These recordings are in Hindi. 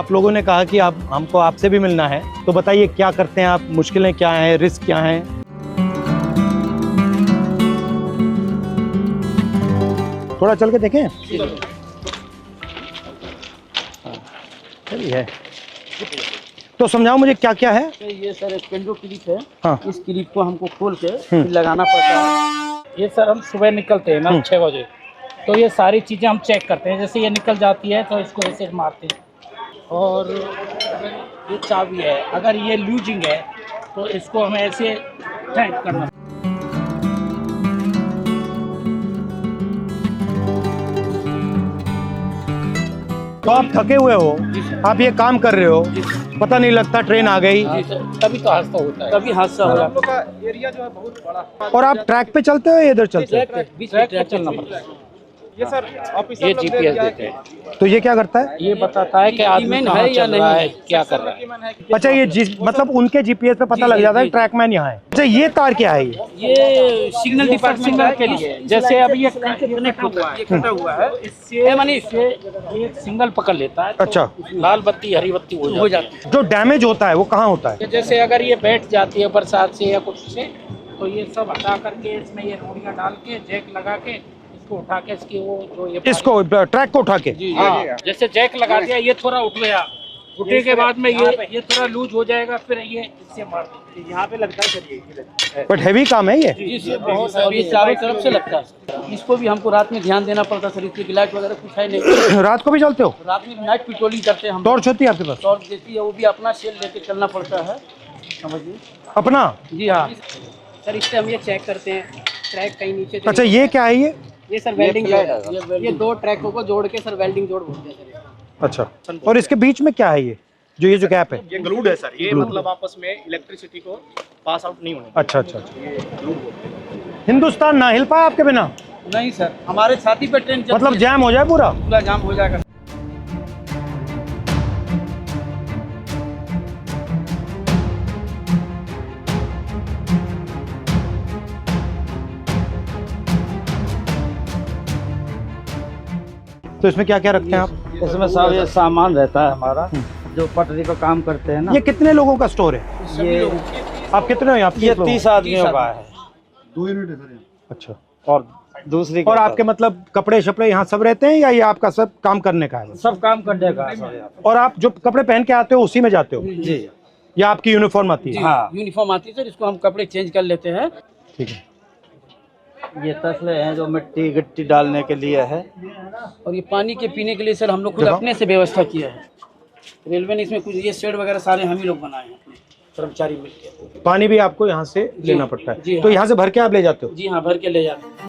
आप लोगों ने कहा कि आप हमको आपसे भी मिलना है, तो बताइए क्या करते हैं आप, मुश्किलें क्या हैं, रिस्क क्या हैं? थोड़ा चल के देखें। चलिए है तो समझाओ मुझे क्या क्या है। ये सर स्पेंडो क्लिप है। हाँ। इस क्लिप को हमको खोल के फिर लगाना पड़ता है। ये सर हम सुबह निकलते हैं ना 6 बजे, तो ये सारी चीज़ें हम चेक करते हैं। जैसे ये निकल जाती है तो इसको ऐसे मारते हैं। और ये चाबी है, अगर ये लूजिंग है तो इसको हमें ऐसे टाइट करना। तो आप थके हुए हो, आप ये काम कर रहे हो, पता नहीं लगता ट्रेन आ गई, तभी तो हादसा होता है, तभी हादसा हो जाता है। एरिया जो है बहुत बड़ा। और आप ट्रैक पे चलते हो या इधर चलते हो? बीच में ट्रैक चलना पड़ता है। ये सर ऑफिसर ये लोग ने जीपीएस दिया है देते हैं। तो ये क्या करता है? ये बताता है कि आदमी कहाँ चल रहा है, क्या कर रहा है। अच्छा, ये मतलब उनके जीपीएस पे पता लग जाता है ट्रैकमैन यहाँ है। अच्छा, ये तार क्या है? ये सिग्नल डिपार्टमेंट के लिए, जैसे अभी ये कनेक्ट हुआ है, कटा हुआ है, इससे माने इससे ये सिग्नल पकड़ लेता है। अच्छा, लाल बत्ती हरी बत्ती हो जाती है। जो डैमेज होता है वो कहाँ होता है? जैसे अगर ये बैठ जाती है बरसात से या कुछ से, तो ये सब हटा करके इसमें ये रोड़ियाँ डाल के जैक लगा के इसको उठा के इसकी वो जो ये इसको ट्रैक को उठा के? हाँ, जैसे जैक लगा दिया, ये थोड़ा उठ गया, उठने के बाद में ये थोड़ा लूज हो जाएगा, फिर ये इससे मार देते। यहाँ पे लगता है सर ये बट हैवी काम है ये। जी, बहुत ये चारों तरफ से लगता है। इसको भी हमको रात में ध्यान देना पड़ता है सर, इसकी लाइट वगैरह कुछ है नहीं। रात को भी चलते हो? रात में नाइट पेट्रोलिंग करते हैं हम। टॉर्च होती है आपके पास? टॉर्च देती है, वो भी अपना सेल लेके चलना पड़ता है, समझिए। अपना? जी हाँ सर, इससे हम ये चेक करते हैं ट्रैक कहीं नीचे। अच्छा, ये क्या है ये सर वेल्डिंग जोड़, ये दो ट्रैकों को जोड़ के सर वेल्डिंग जोड़ बोलते हैं सर। अच्छा, और इसके बीच में क्या है ये जो गैप है? ये ग्लूड है सर, ये मतलब आपस में इलेक्ट्रिसिटी को पास आउट नहीं होने। अच्छा अच्छा अच्छा, ये ग्लूड बोलते हैं। हिंदुस्तान ना हिल पाया आपके बिना? नहीं सर, हमारे छाती पे ट्रेन मतलब जैम हो जाए पूरा? पूरा जाम हो जाएगा। तो इसमें क्या क्या रखते हैं आप? इसमें सब ये सामान रहता है हमारा, जो पटरी पर काम करते हैं ना। ये कितने लोगों का स्टोर है? ये आप कितने हो यहाँ? ये 30 आदमियों का है। 2 यूनिट है सर। अच्छा, और दूसरी और आपके मतलब कपड़े शपड़े यहाँ सब रहते हैं या ये आपका सब काम करने का है? सब काम करने का है। और आप जो कपड़े पहन के आते हो उसी में जाते हो? जी, या आपकी यूनिफॉर्म आती है? हाँ यूनिफॉर्म आती है सर, इसको हम कपड़े चेंज कर लेते हैं। ठीक है। ये तसले हैं जो मिट्टी गिट्टी डालने के लिए है, और ये पानी के पीने के लिए सर हम लोग खुद अपने से व्यवस्था किया है। रेलवे ने इसमें कुछ ये शेड वगैरह सारे हम ही लोग बनाए हैं, अपने कर्मचारी मिलकर। पानी भी आपको यहाँ से लेना पड़ता है? जी तो यहाँ से भर के आप ले जाते हो? जी हाँ, भर के ले जाते हैं।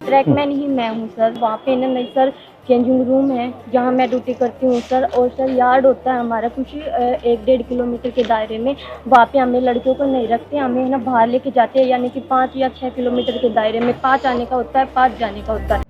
ट्रैकमैन ही मैं हूँ सर। वहाँ पे ना नहीं सर चेंजिंग रूम है जहाँ मैं ड्यूटी करती हूँ सर। और सर यार्ड होता है हमारा कुछ 1-1.5 किलोमीटर के दायरे में। वहाँ पे हमें लड़कियों को नहीं रखते, हमें ना बाहर लेके जाते हैं, यानी कि 5 या 6 किलोमीटर के दायरे में। 5 आने का होता है, 5 जाने का होता है।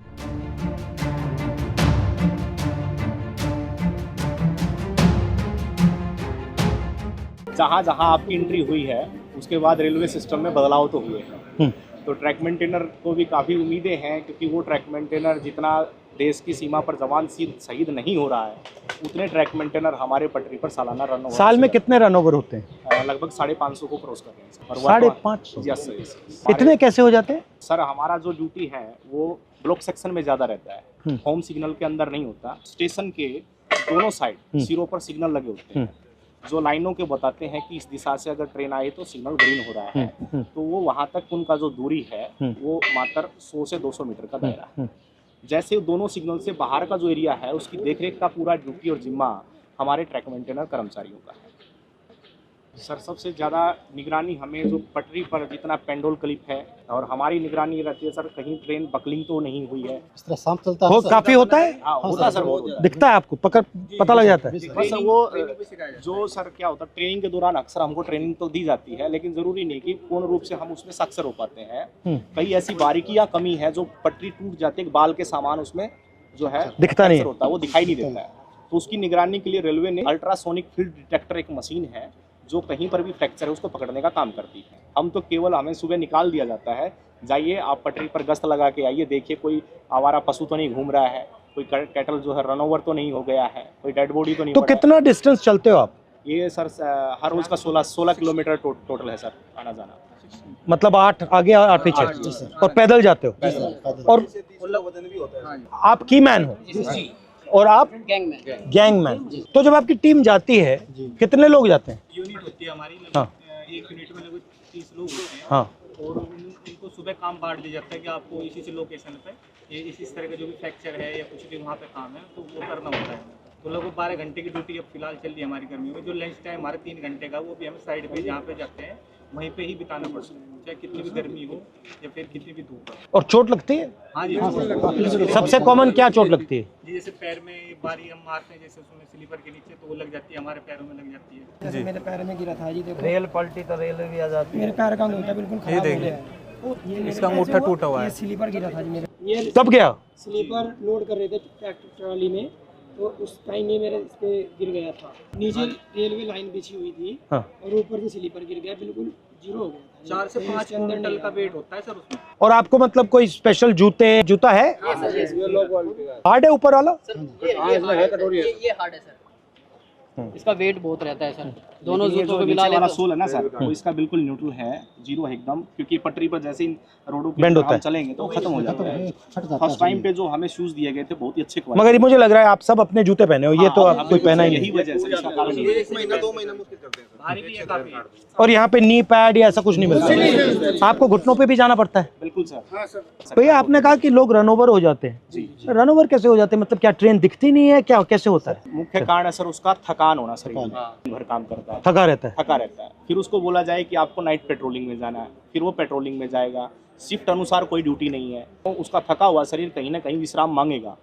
जहाँ जहाँ आपकी एंट्री हुई है उसके बाद रेलवे सिस्टम में बदलाव तो हुए हैं। तो ट्रैक मेंटेनर को भी काफ़ी उम्मीदें हैं, क्योंकि वो ट्रैक मेंटेनर जितना देश की सीमा पर जवान शहीद नहीं हो रहा है, उतने ट्रैक मेंटेनर हमारे पटरी पर सालाना रन ओवर। साल में कितने रन ओवर होते हैं? लगभग 550 को क्रॉस कर रहे हैं। 550? Yes sir. इतने कैसे हो जाते हैं? सर हमारा जो ड्यूटी है वो ब्लॉक सेक्शन में ज़्यादा रहता है, होम सिग्नल के अंदर नहीं होता। स्टेशन के दोनों साइड सिरों पर सिग्नल लगे होते हैं, जो लाइनों के बताते हैं कि इस दिशा से अगर ट्रेन आई तो सिग्नल ग्रीन हो रहा है। तो वो वहाँ तक उनका जो दूरी है वो मात्र 100 से 200 मीटर का दायरा है। जैसे दोनों सिग्नल से बाहर का जो एरिया है उसकी देखरेख का पूरा ड्यूटी और जिम्मा हमारे ट्रैक मेंटेनर कर्मचारियों का है। सर सबसे ज़्यादा निगरानी हमें जो पटरी पर जितना पेंडोल क्लिप है, और हमारी निगरानी रहती है सर कहीं ट्रेन बकलिंग तो नहीं हुई है। इस तरह शाम चलता है, काफी होता है? हाँ होता है सर, बहुत दिखता है आपको? पता लग जाता है? बस वो जो सर क्या होता है ट्रेनिंग के दौरान अक्सर हमको ट्रेनिंग तो दी जाती है, लेकिन जरूरी नहीं कि पूर्ण रूप से हम उसमें सक्सेस हो पाते हैं। कई ऐसी बारीकियां कमी है जो पटरी टूट जाती है, बाल के सामान उसमें जो है दिखता नहीं होता है, वो दिखाई नहीं देता है। तो उसकी निगरानी के लिए रेलवे ने अल्ट्रासोनिक फील्ड डिटेक्टर एक मशीन है जो कहीं पर भी फ्रैक्चर है उसको पकड़ने का काम करती है। हम तो केवल, हमें सुबह निकाल दिया जाता है, जाइए आप पटरी पर गश्त लगा के आइए, देखिए कोई आवारा पशु तो नहीं घूम रहा है, कोई कैटल जो है रन ओवर तो नहीं हो गया है, कोई डेड बॉडी तो नहीं तो पड़ा है। कितना डिस्टेंस चलते हो आप? ये सर हर रोज का 16 किलोमीटर टोटल है सर, आना जाना। मतलब 8 आगे 8 पीछे, और पैदल जाते हो? और आप की मैन हो और आप गैंगमैन। तो जब आपकी टीम जाती है कितने लोग जाते हैं? यूनिट होती है हमारी, हाँ। एक यूनिट में लगभग 30 लोग होते हैं। हाँ। और उनको सुबह काम बांट दिया जाता है कि आपको इसी लोकेशन पे ये इस तरह का जो भी फ्रैक्चर है या कुछ भी वहाँ पे काम है तो वो करना होता है। तो लगभग 12 घंटे की ड्यूटी अब फिलहाल चल रही है हमारी कर्मियों में। जो लंच टाइम हमारे 3 घंटे का, वो भी हमें साइड पे जहाँ पे जाते हैं वहीं पे ही बिताना पड़ता है, चाहे कितनी भी गर्मी हो या फिर कितनी भी धूप हो। और चोट लगती है? हाँ जी, सबसे कॉमन क्या चोट लगती है? जी जैसे पैर में बारी हम मारते हैं, जैसे उसमें स्लीपर के नीचे, तो वो लग जाती है, हमारे पैरों में लग जाती है। जैसे मेरे पैर में गिरा था जी, देखो रेल पलटी तो रेल भी आ जाती मेरे पैर का अंगूठा बिल्कुल खराब हो गया है। इसका अंगूठा टूटा हुआ है। ये स्लीपर गिरा था जी मेरे, ये कब गया? स्लीपर लोड कर रहे थे ट्रैक्टर ट्रॉली में, तो उस टाइम ये मेरे इस पे गिर गया था। नीचे रेलवे लाइन बिछी हुई थी हाँ। और ऊपर से स्लीपर गिर गया, बिल्कुल जीरो हो गया था। 4 से 5 क्विंटल का वेट होता है सर उसमें। और आपको मतलब कोई स्पेशल जूता है? हार्ड है ऊपर वाला? ये हार्ड है सर, इसका वेट बहुत रहता है सर। दोनों ये जूतों जो को मिला नीचे ले वाला तो सोल है ना सर, वो इसका बिल्कुल न्यूट्रल है, जीरो है एकदम, क्योंकि पटरी पर जैसे इन रोडों पे Bend होता हम है। चलेंगे तो खत्म हो जाता है। फर्स्ट टाइम पे जो हमें शूज दिए गए थे बहुत ही अच्छे क्वालिटी। मगर ये मुझे लग रहा है आप सब अपने जूते पहने हो, ये तो आप कोई पहना ही यही नहीं। वजह है इसका कारण ये है। 1 महीना 2 महीना मुश्किल चलते हैं सर, भारी भी है काफी। और यहाँ पे नी पैड या ऐसा कुछ नहीं मिलता? आपको घुटनों पे भी जाना पड़ता है? बिल्कुल सर। भैया आपने कहा कि लोग रन ओवर हो जाते हैं, जी रन ओवर कैसे हो जाते हैं? मतलब क्या ट्रेन दिखती नहीं है, क्या कैसे होता है? मुख्य कारण है सर उसका थकान होना, शरीर में भर काम करता है, थका रहता है। थका रहता है। फिर उसको बोला जाए कि आपको नाइट पेट्रोलिंग में जाना है, फिर वो पेट्रोलिंग में जाएगा, शिफ्ट अनुसार कोई ड्यूटी नहीं है, तो उसका थका हुआ शरीर कहीं ना कहीं विश्राम मांगेगा।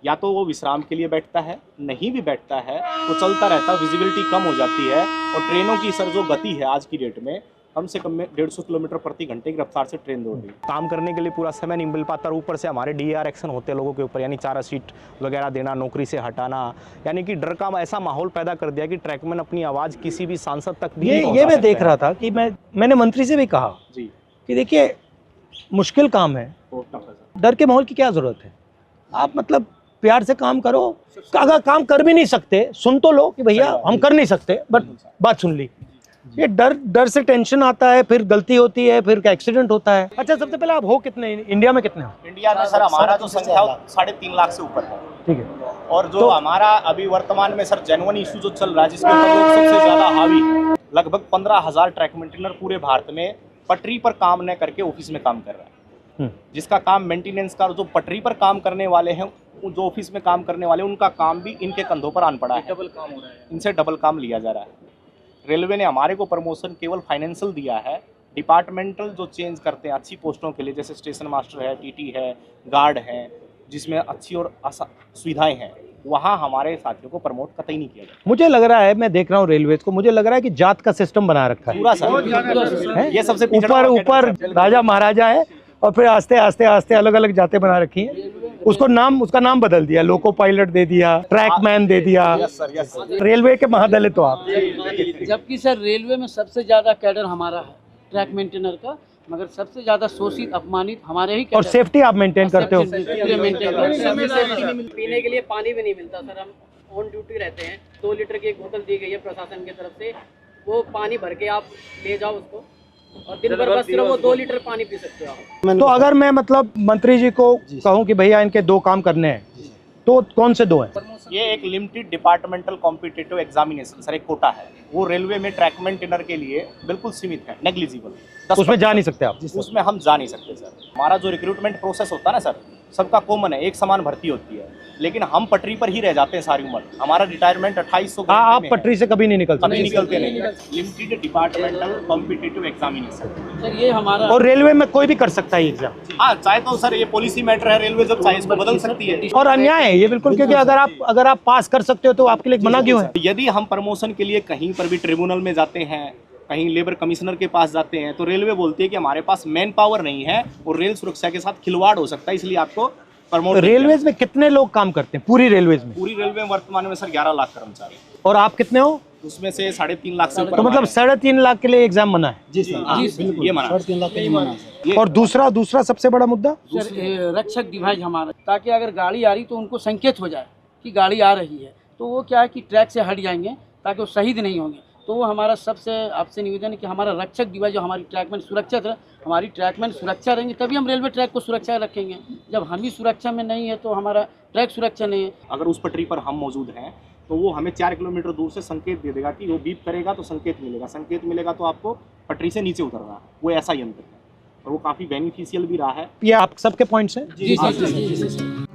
या तो वो विश्राम के लिए बैठता है, नहीं भी बैठता है तो चलता रहता है, विजिबिलिटी कम हो जाती है। और ट्रेनों की सर जो गति है आज की डेट में, कम से कम में 150 किलोमीटर प्रति घंटे की रफ्तार से ट्रेन दौड़ रही है। काम करने के लिए पूरा समय नहीं मिल पाता, और ऊपर से हमारे DAR एक्शन होते हैं लोगों के ऊपर, यानी 4 सीट वगैरह देना, नौकरी से हटाना, यानी कि डर का ऐसा माहौल पैदा कर दिया कि ट्रैकमैन अपनी आवाज़ किसी भी सांसद तक भी नहीं ये पहुंचा मैं सकता देख है। रहा था कि मैंने मंत्री से भी कहा जी, कि देखिए मुश्किल काम है, बहुत टफ है सर। डर के माहौल की क्या जरूरत है? आप मतलब प्यार से काम करो। अगर काम कर भी नहीं सकते, सुन तो लो कि भैया हम कर नहीं सकते, बट बात सुन ली। ये डर से टेंशन आता है, फिर गलती होती है, फिर एक्सीडेंट होता है। अच्छा, सबसे पहले आप हो कितने, इंडिया में कितने हो? इंडिया में सर हमारा जो संख्या 3.5 लाख से ऊपर है। ठीक है। और जो हमारा अभी वर्तमान में सर जेन्युइन इशू जो चल रहा है, जिसके ऊपर लोग सबसे ज्यादा हावी है, लगभग 15,000 ट्रैक मेंटेनर पूरे भारत में पटरी पर काम न करके ऑफिस में काम कर रहा है। जिसका काम मेंटेनेंस का, जो पटरी पर काम करने वाले हैं, जो ऑफिस में काम करने वाले, उनका काम भी इनके कंधों पर आन पड़ा है, डबल काम हो रहा है। इनसे डबल काम लिया जा रहा है। रेलवे ने हमारे को प्रमोशन केवल फाइनेंशियल दिया है, डिपार्टमेंटल जो चेंज करते हैं अच्छी पोस्टों के लिए, जैसे स्टेशन मास्टर है, TT है, गार्ड है, जिसमें अच्छी और सुविधाएं हैं, वहाँ हमारे साथियों को प्रमोट कतई नहीं किया जाता। मुझे लग रहा है, मैं देख रहा हूँ रेलवे को, मुझे लग रहा है कि जात का सिस्टम बना रखा है पूरा सर, हैं? ये सबसे पिछड़ा ऊपर राजा महाराजा है, और फिर आस्ते आस्ते आस्ते अलग अलग जातें बना रखी हैं। उसका नाम बदल दिया, लोको पायलट दे दिया, ट्रैकमैन दे दिया। Yes sir. रेलवे के महादलित हो आप। जबकि सर रेलवे में सबसे ज्यादा कैडर हमारा है ट्रैक मेंटेनर का, मगर सबसे ज्यादा शोषित अपमानित हमारे ही और कैडर। सेफ्टी आप मेंटेन करते हो? पीने के लिए पानी भी नहीं मिलता सर, हम ऑन ड्यूटी रहते हैं। 2 लीटर की एक बोतल दी गई है प्रशासन की तरफ से, वो पानी भर के आप ले जाओ उसको, और दिन भर बस सिर्फ वो 2 लीटर पानी पी सकते हो आप। तो अगर मैं मतलब मंत्री जी को कहूँ कि भैया इनके 2 काम करने हैं, तो कौन से 2 हैं? ये एक limited departmental competitive examination sir, एक कोटा है, वो रेलवे में ट्रैक मेंटेनर के लिए बिल्कुल सीमित है, नेग्लिजिबल। उसमें जा नहीं सकते आप? उसमें हम जा नहीं सकते सर। हमारा जो रिक्रूटमेंट प्रोसेस होता है ना सर, सबका कॉमन है, एक समान भर्ती होती है, लेकिन हम पटरी पर ही रह जाते हैं सारी उम्र। हमारा रिटायरमेंट 2800 आप पटरी से कभी नहीं निकल कभी सकते? निकलते नहीं। Limited departmental competitive examination. Sir ये हमारा, और रेलवे में कोई भी कर सकता है एग्जाम? हाँ, चाहे तो सर ये पॉलिसी मैटर है, रेलवे जब चाहे इसको बदल सकती है। और अन्याय है ये बिल्कुल, क्योंकि अगर आप पास कर सकते हो तो आपके लिए मना क्यों है? यदि हम प्रमोशन के लिए कहीं पर भी ट्रिब्यूनल में जाते हैं, कहीं लेबर कमिश्नर के पास जाते हैं, तो रेलवे बोलती है कि हमारे पास मैन पावर नहीं है और रेल सुरक्षा के साथ खिलवाड़ हो सकता है, इसलिए आपको प्रमोट। रेलवेज में कितने लोग काम करते हैं पूरी रेलवेज में? पूरी रेलवे में वर्तमान में सर 11 लाख कर्मचारी। और आप कितने हो? उसमें से 3.5 लाख से ऊपर तो मतलब 3.5 लाख के लिए एग्जाम बना है। जी सर हाँ, ये माना। 3.5 लाख का ही माना सर। और दूसरा सबसे बड़ा मुद्दा सर रक्षक डिवाइस हमारा, ताकि अगर गाड़ी आ रही तो उनको संकेत हो जाए कि गाड़ी आ रही है, तो वो क्या है कि ट्रैक से हट जाएंगे ताकि वो शहीद नहीं होंगे। तो वो हमारा सबसे आपसे निवेदन है कि हमारा रक्षक डिवाइस जो हमारी ट्रैकमैन सुरक्षित रहे, हमारी ट्रैकमैन सुरक्षा रहेंगे तभी हम रेलवे ट्रैक को सुरक्षा रखेंगे। जब हम ही सुरक्षा में नहीं है तो हमारा ट्रैक सुरक्षा नहीं है। अगर उस पटरी पर हम मौजूद हैं तो वो हमें 4 किलोमीटर दूर से संकेत दे देगा कि वो बीप करेगा तो संकेत मिलेगा तो आपको पटरी से नीचे उतरना है। वो ऐसा यंत्र है और वो काफ़ी बेनिफिशियल भी रहा है। ये आप सबके पॉइंट्स हैं। जी।